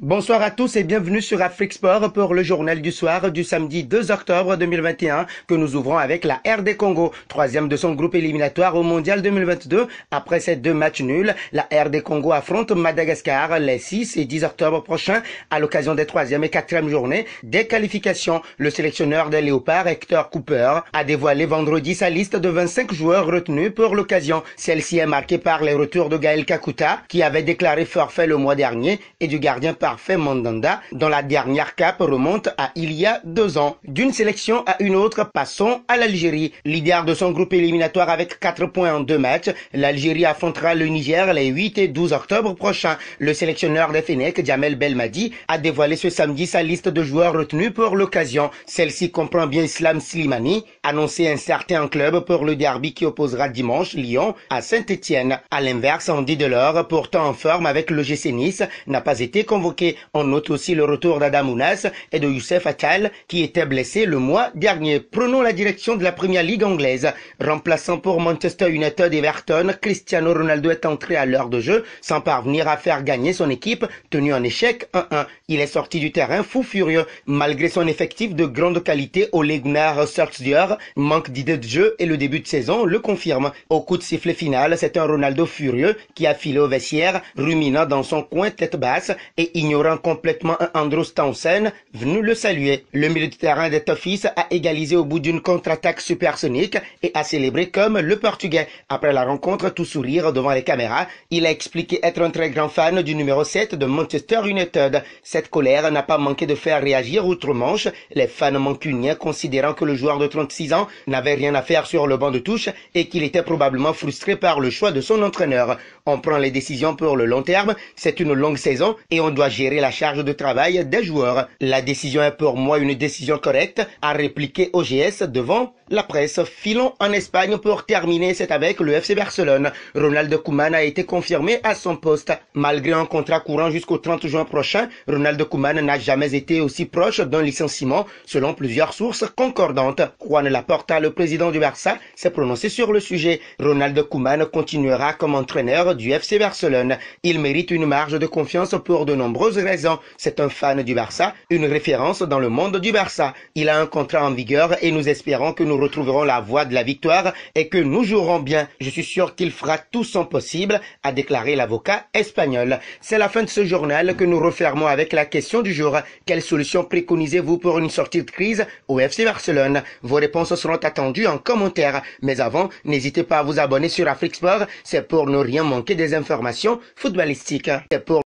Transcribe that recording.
Bonsoir à tous et bienvenue sur Afrique Sport pour le journal du soir du samedi 2 octobre 2021 que nous ouvrons avec la RD Congo, troisième de son groupe éliminatoire au Mondial 2022. Après ces deux matchs nuls, la RD Congo affronte Madagascar les 6 et 10 octobre prochains à l'occasion des troisième et quatrième journées des qualifications. Le sélectionneur des Léopards, Hector Cooper, a dévoilé vendredi sa liste de 25 joueurs retenus pour l'occasion. Celle-ci est marquée par les retours de Gaël Kakuta, qui avait déclaré forfait le mois dernier, et du gardien parfait Mandanda, dont la dernière cape remonte à il y a 2 ans. D'une sélection à une autre, passons à l'Algérie. Leader de son groupe éliminatoire avec 4 points en 2 matchs, l'Algérie affrontera le Niger les 8 et 12 octobre prochains. Le sélectionneur des Fennecs, Djamel Belmadi, a dévoilé ce samedi sa liste de joueurs retenus pour l'occasion. Celle-ci comprend bien Islam Slimani, annoncé incertain en club pour le derby qui opposera dimanche Lyon à Saint-Étienne. À l'inverse, Andy Delors, pourtant en forme avec le GC Nice, n'a pas été convoqué. On note aussi le retour d'Adam Ounas et de Youssef Attal qui étaient blessés le mois dernier. Prenons la direction de la Première Ligue anglaise. Remplaçant pour Manchester United et Everton, Cristiano Ronaldo est entré à l'heure de jeu sans parvenir à faire gagner son équipe, tenue en échec 1-1. Il est sorti du terrain fou furieux. Malgré son effectif de grande qualité, Ole Gunnar Solskjaer manque d'idées de jeu et le début de saison le confirme. Au coup de sifflet final, c'est un Ronaldo furieux qui a filé au vestiaire, ruminant dans son coin tête basse et ignorant complètement un Andros Townsend venu le saluer. Le milieu de terrain des Toffees a égalisé au bout d'une contre-attaque supersonique et a célébré comme le Portugais. Après la rencontre, tout sourire devant les caméras, il a expliqué être un très grand fan du numéro 7 de Manchester United. Cette colère n'a pas manqué de faire réagir outre-Manche les fans mancuniens, considérant que le joueur de 36 ans n'avait rien à faire sur le banc de touche et qu'il était probablement frustré par le choix de son entraîneur. On prend les décisions pour le long terme, c'est une longue saison et on doit gérer la charge de travail des joueurs. La décision est pour moi une décision correcte, a répliqué OGS devant la presse. Filons en Espagne pour terminer, c'est avec le FC Barcelone. Ronald Koeman a été confirmé à son poste. Malgré un contrat courant jusqu'au 30 juin prochain, Ronald Koeman n'a jamais été aussi proche d'un licenciement, selon plusieurs sources concordantes. Juan Laporta, le président du Barça, s'est prononcé sur le sujet. Ronald Koeman continuera comme entraîneur du FC Barcelone. Il mérite une marge de confiance pour de nombreuses raisons. C'est un fan du Barça, une référence dans le monde du Barça. Il a un contrat en vigueur et nous espérons que nous retrouverons la voie de la victoire et que nous jouerons bien. Je suis sûr qu'il fera tout son possible, a déclaré l'avocat espagnol. C'est la fin de ce journal que nous refermons avec la question du jour. Quelle solution préconisez-vous pour une sortie de crise au FC Barcelone? Vos réponses seront attendues en commentaire. Mais avant, n'hésitez pas à vous abonner sur Afrique Sport. C'est pour ne rien manquer des informations footballistiques. C'est pour